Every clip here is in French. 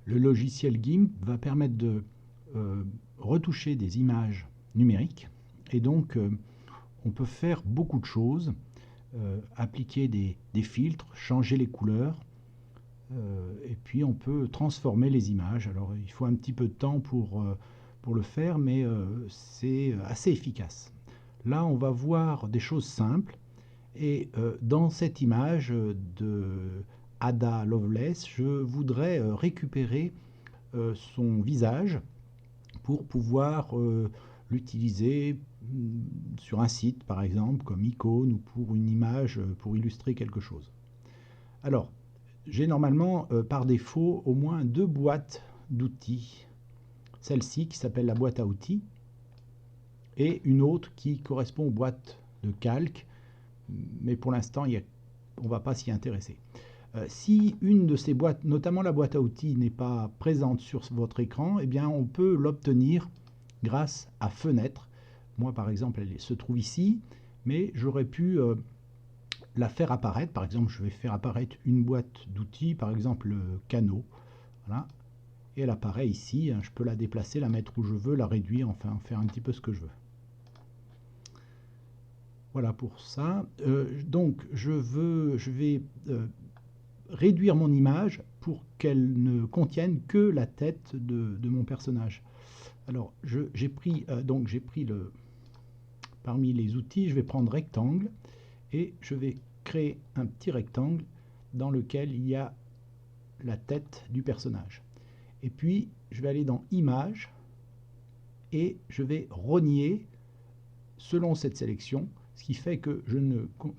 Le logiciel GIMP va permettre de retoucher des images numériques et donc on peut faire beaucoup de choses, appliquer des filtres, changer les couleurs et puis on peut transformer les images. Alors il faut un petit peu de temps pour le faire, mais c'est assez efficace. Là on va voir des choses simples et dans cette image de Ada Lovelace, je voudrais récupérer son visage pour pouvoir l'utiliser sur un site par exemple comme icône ou pour une image pour illustrer quelque chose. Alors j'ai normalement par défaut au moins deux boîtes d'outils. Celle-ci qui s'appelle la boîte à outils et une autre qui correspond aux boîtes de calque, mais pour l'instant on ne va pas s'y intéresser. Si une de ces boîtes, notamment la boîte à outils, n'est pas présente sur votre écran, eh bien on peut l'obtenir grâce à Fenêtre. Moi par exemple elle se trouve ici, mais j'aurais pu la faire apparaître. Par exemple je vais faire apparaître une boîte d'outils, par exemple le Kano. Voilà. Et elle apparaît ici, je peux la déplacer, la mettre où je veux, la réduire, enfin faire un petit peu ce que je veux. Voilà pour ça. Donc je vais réduire mon image pour qu'elle ne contienne que la tête de mon personnage. Alors j'ai pris parmi les outils, je vais prendre rectangle et je vais créer un petit rectangle dans lequel il y a la tête du personnage. Et puis je vais aller dans Images et je vais rogner selon cette sélection, ce qui fait que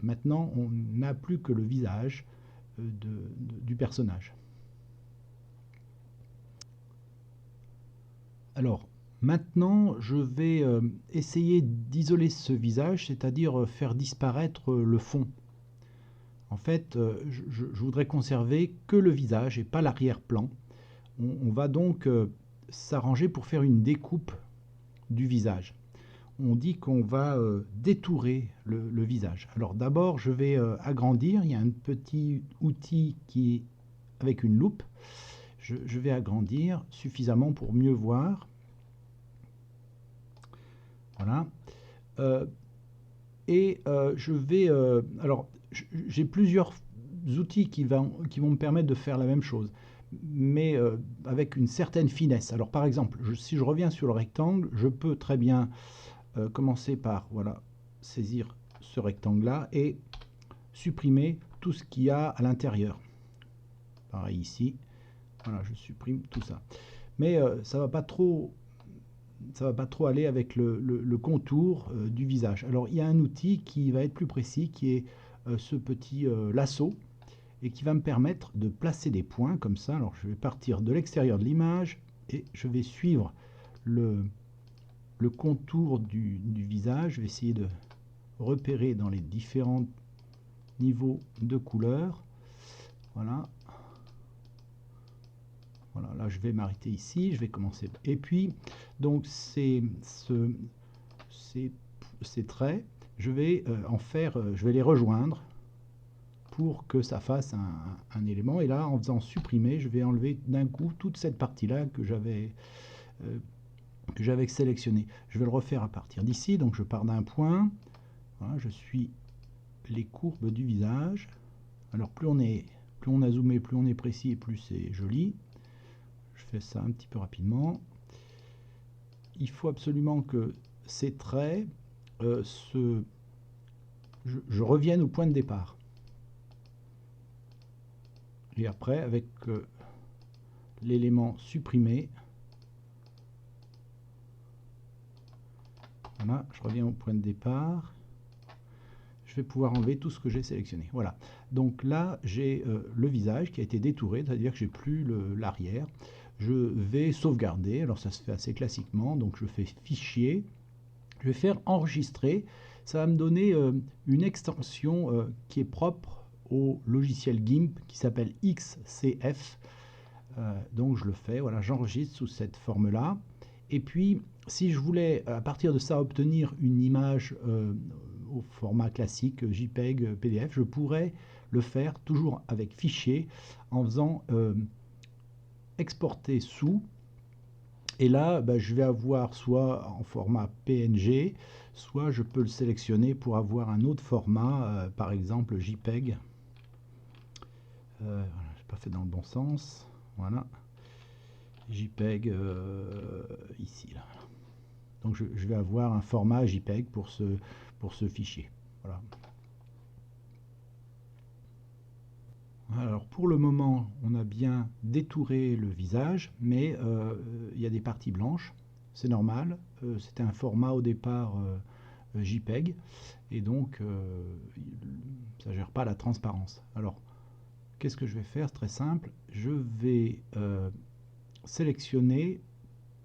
maintenant on n'a plus que le visage du personnage. Alors maintenant je vais essayer d'isoler ce visage, c'est-à-dire faire disparaître le fond. En fait je voudrais conserver que le visage et pas l'arrière-plan. On va donc s'arranger pour faire une découpe du visage. On dit qu'on va détourer le visage. Alors d'abord je vais agrandir, il y a un petit outil qui est avec une loupe. Je vais agrandir suffisamment pour mieux voir. Voilà. Je vais... alors j'ai plusieurs outils qui vont me permettre de faire la même chose, mais avec une certaine finesse. Alors par exemple, si je reviens sur le rectangle, je peux très bien commencer par saisir ce rectangle-là et supprimer tout ce qu'il y a à l'intérieur. Pareil ici, voilà, je supprime tout ça. Mais ça va pas trop aller avec le contour du visage. Alors il y a un outil qui va être plus précis, qui est ce petit lasso, et qui va me permettre de placer des points comme ça. Alors je vais partir de l'extérieur de l'image et je vais suivre le contour du visage. Je vais essayer de repérer dans les différents niveaux de couleurs. Voilà. Voilà, là je vais m'arrêter ici, je vais commencer. Et puis, donc ces traits, je vais je vais les rejoindre pour que ça fasse un élément. Et là, en faisant supprimer, je vais enlever d'un coup toute cette partie-là que j'avais sélectionnée. Je vais le refaire à partir d'ici, donc je pars d'un point. Voilà, je suis les courbes du visage. Alors plus on a zoomé, plus on est précis et plus c'est joli. Je fais ça un petit peu rapidement. Il faut absolument que ces traits je revienne au point de départ. Et après, avec l'élément supprimé, voilà, je reviens au point de départ. Je vais pouvoir enlever tout ce que j'ai sélectionné. Voilà. Donc là, j'ai le visage qui a été détouré, c'est-à-dire que j'ai plus l'arrière. Je vais sauvegarder. Alors ça se fait assez classiquement. Donc je fais Fichier. Je vais faire Enregistrer. Ça va me donner une extension qui est propre au logiciel GIMP qui s'appelle XCF. Donc je le fais. Voilà, j'enregistre sous cette forme-là. Et puis, si je voulais à partir de ça obtenir une image au format classique JPEG, PDF, je pourrais le faire toujours avec fichier en faisant exporter sous. Et là, je vais avoir soit en format PNG, soit je peux le sélectionner pour avoir un autre format, par exemple JPEG. Je n'ai pas fait dans le bon sens. Voilà. JPEG ici. Là. Donc je vais avoir un format JPEG pour ce fichier. Voilà. Alors pour le moment, on a bien détouré le visage, mais il y a des parties blanches. C'est normal. C'était un format au départ JPEG, et donc ça ne gère pas la transparence. Alors, qu'est-ce que je vais faire? C'est très simple. Je vais sélectionner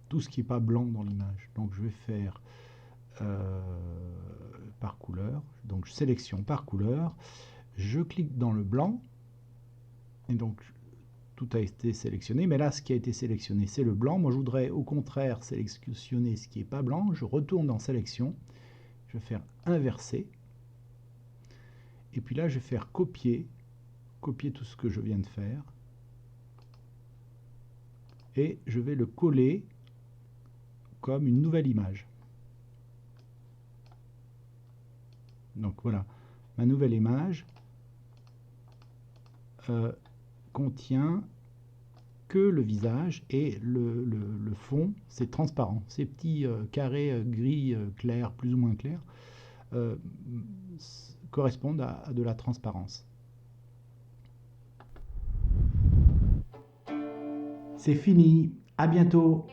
tout ce qui n'est pas blanc dans l'image. Donc je vais faire par couleur. Donc sélection par couleur. Je clique dans le blanc. Et donc tout a été sélectionné. Mais là, ce qui a été sélectionné, c'est le blanc. Moi, je voudrais au contraire sélectionner ce qui n'est pas blanc. Je retourne dans sélection. Je vais faire inverser. Et puis là, je vais faire copier tout ce que je viens de faire. Et je vais le coller comme une nouvelle image. Donc voilà, ma nouvelle image contient que le visage, et le fond, c'est transparent. Ces petits carrés gris clairs, plus ou moins clairs, correspondent à de la transparence. C'est fini, à bientôt.